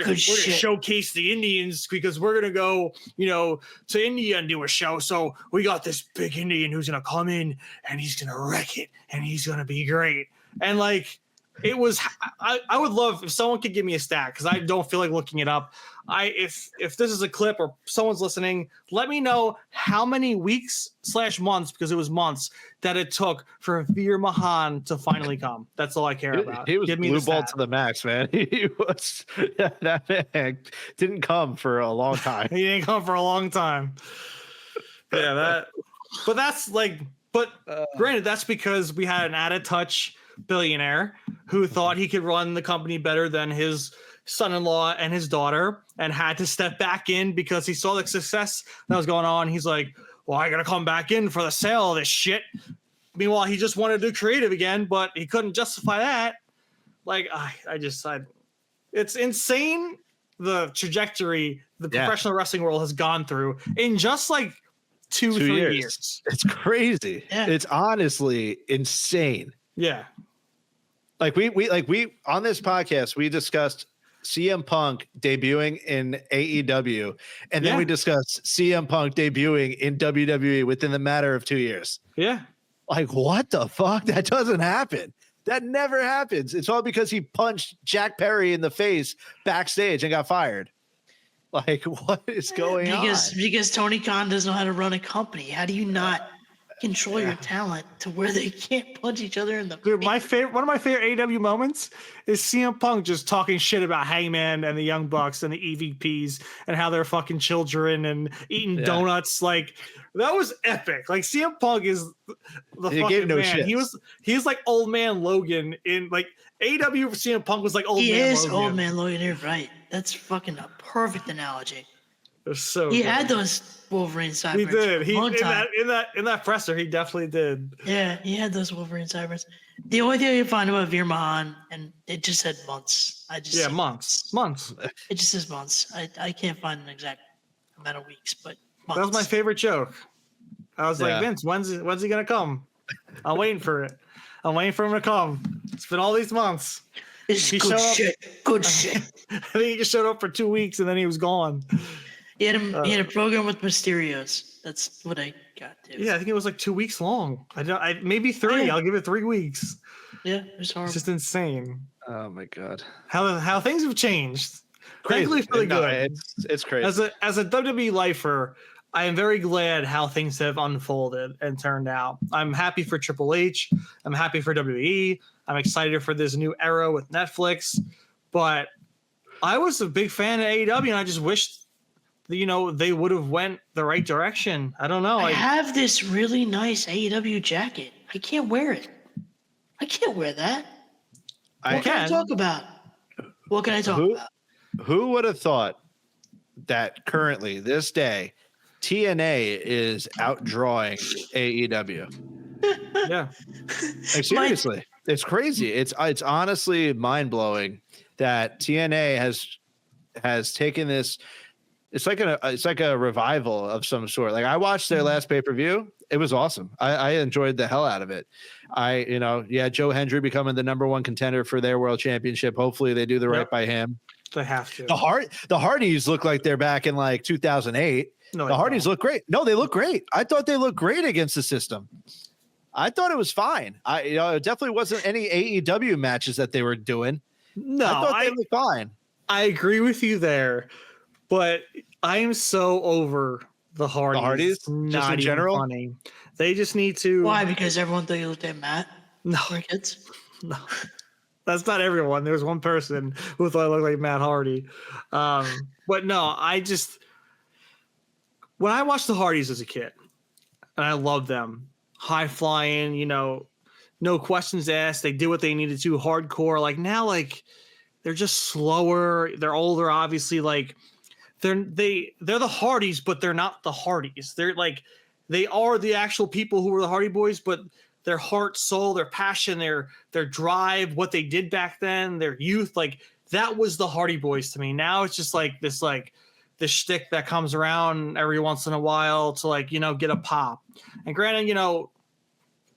gonna showcase the Indians because we're going to go, you know, to India and do a show. So we got this big Indian who's going to come in and he's going to wreck it and he's going to be great. And like, it was, I would love if someone could give me a stat because I don't feel like looking it up. If this is a clip or someone's listening, let me know how many weeks/months, because it was months, that it took for Veer Mahan to finally come. That's all I care about. He was give me blue the ball stat. to the max, man. He was that man didn't come for a long time. He didn't come for a long time. Yeah, granted, that's because we had an out of touch billionaire who thought he could run the company better than his son-in-law and his daughter and had to step back in because he saw the success that was going on. He's like, well, I gotta come back in for the sale of this shit. Meanwhile, he just wanted to do creative again, but he couldn't justify that. Like, it's insane the trajectory the professional wrestling world has gone through in just like 2-3 years. It's crazy. Yeah. It's honestly insane. Yeah. Like we on this podcast, we discussed CM Punk debuting in AEW, and then we discussed CM Punk debuting in WWE within the matter of 2 years. Yeah. Like, what the fuck? That doesn't happen. That never happens. It's all because he punched Jack Perry in the face backstage and got fired. Like, what is going on? Because Tony Khan doesn't know how to run a company. How do you not control your talent to where they can't punch each other in the Dude, face? one of my favorite AEW moments is CM Punk just talking shit about Hangman and the Young Bucks and the EVPs and how they're fucking children and eating donuts. Like that was epic. Like CM Punk is the fucking man. Shits. He's like old man Logan in like AEW. CM Punk was like old man Logan. He is old man Logan. You're right. That's fucking a perfect analogy. He had those Wolverine sideburns. He did. In that presser, he definitely did. Yeah, he had those Wolverine sideburns. The only thing I can find about Veer Mahan, and it just said months. Months. It just says months. I can't find an exact amount of weeks, but months. That was my favorite joke. I was like, Vince, when's he gonna come? I'm waiting for it. I'm waiting for him to come. It's been all these months. This He is good showed up- shit. Good shit. I think he just showed up for 2 weeks and then he was gone. He had a program with Mysterios. That's what I got to. Yeah, I think it was like 2 weeks long. Maybe 3. Yeah. I'll give it 3 weeks. Yeah, it was horrible. It's just insane Oh my god. how things have changed. Crazy. Thankfully for the No, good. it's crazy. As a WWE lifer, I am very glad how things have unfolded and turned out. I'm happy for Triple H. I'm happy for WWE. I'm excited for this new era with Netflix. But I was a big fan of AEW, and I just wished that, they would have went the right direction. I don't know. I have this really nice AEW jacket. I can't wear it. I can't wear that. What can I talk about? What can I talk about? Who would have thought that currently, this day, TNA is outdrawing AEW? Yeah. Like, seriously, it's crazy. It's honestly mind blowing that TNA has taken this. It's like a revival of some sort. Like, I watched their last pay-per-view. It was awesome. I enjoyed the hell out of it. Joe Hendry becoming the #1 contender for their world championship. Hopefully they do the right by him. They have to. The Hardys look like they're back in like 2008. No, the Hardys look great. No, they look great. I thought they looked great against the system. I thought it was fine. It definitely wasn't any AEW matches that they were doing. No, I thought they looked fine. I agree with you there, but I am so over the Hardys. The Hardys? It's not Just in even general? funny. They just need to. Why? Because everyone thought you looked at Matt. No, We're kids. no, that's not everyone. There's one person who thought I looked like Matt Hardy. But no, when I watched the Hardys as a kid, and I loved them, high flying, no questions asked. They did what they needed to, hardcore. Like now, like they're just slower. They're older, obviously. Like they're the Hardys, but they're not the Hardys. They're like they are the actual people who were the Hardy Boys, but their heart, soul, their passion, their drive, what they did back then, their youth, like that was the Hardy Boys to me. Now it's just like this shtick that comes around every once in a while to get a pop. And granted,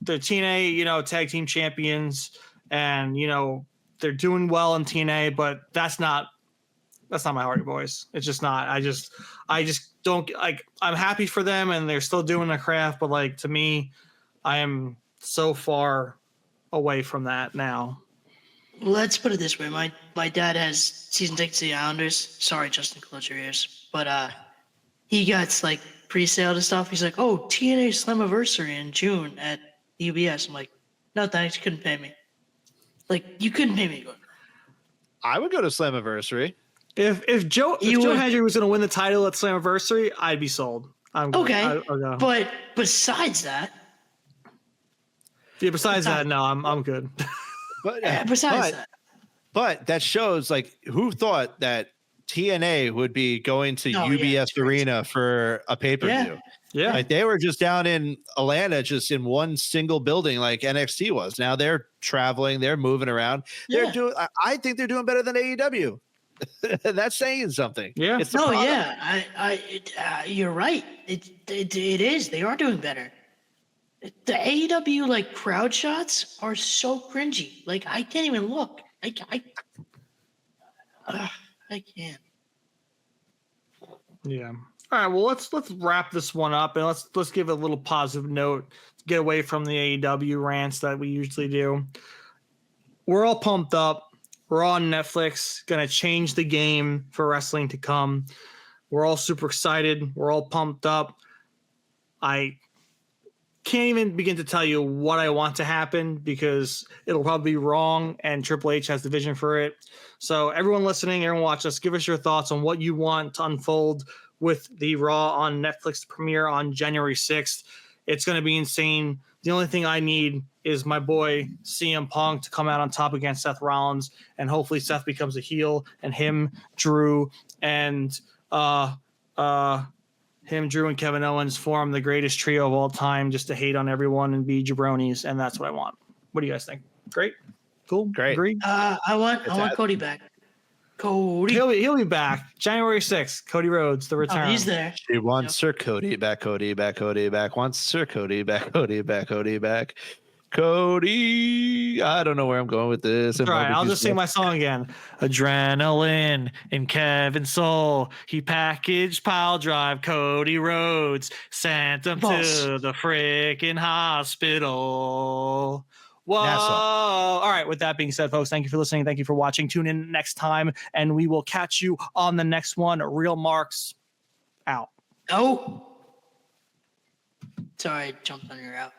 the TNA, tag team champions, and they're doing well in TNA, but that's not my Hardy Boys. It's just not. I just don't like. I'm happy for them, and they're still doing the craft, but like to me, I am so far away from that now. Let's put it this way. My dad has season tickets to the Islanders. Sorry, Justin, close your ears. But he got like pre-sale to stuff. He's like, oh, TNA Slammiversary in June at UBS. I'm like, no thanks, you couldn't pay me. Like, you couldn't pay me to go. I would go to Slammiversary. If Joe Hendry was going to win the title at Slammiversary, I'd be sold. Okay, I'll go. But besides that, besides that, no, I'm good. But But that shows like who thought that TNA would be going to UBS Arena for a pay-per-view. Yeah. Like they were just down in Atlanta, just in one single building like NXT was. Now they're traveling, they're moving around. Yeah. I think they're doing better than AEW. That's saying something. Yeah. You're right. It is. They are doing better. The AEW like crowd shots are so cringy. Like I can't even look. I can't. Yeah. All right. Well, let's wrap this one up and let's give it a little positive note. Get away from the AEW rants that we usually do. We're all pumped up. We're on Netflix. Going to change the game for wrestling to come. We're all super excited. We're all pumped up. I can't even begin to tell you what I want to happen because it'll probably be wrong and Triple H has the vision for it. So everyone listening, everyone watch us, give us your thoughts on what you want to unfold with the Raw on Netflix premiere on January 6th. It's going to be insane. The only thing I need is my boy CM Punk to come out on top against Seth Rollins, and hopefully Seth becomes a heel, and him, Drew, and Kevin Owens form the greatest trio of all time just to hate on everyone and be jabronis, and that's what I want. What do you guys think? Great? Cool? Great. Agreed? I want Cody back. Cody. He'll be back. January 6th, Cody Rhodes, the return. Oh, he's there. She wants Sir Cody back, Cody back, Cody back. Wants Sir Cody back, Cody back, Cody back. Cody. I don't know where I'm going with this. All right, I'll just sing my song again. Adrenaline in Kevin's soul. He packaged Piledrive Cody Rhodes, sent him False. to the freaking hospital. Whoa. Nassau. All right, with that being said, folks, thank you for listening. Thank you for watching. Tune in next time, and we will catch you on the next one. Real Marks out. Oh. Sorry, I jumped on your out.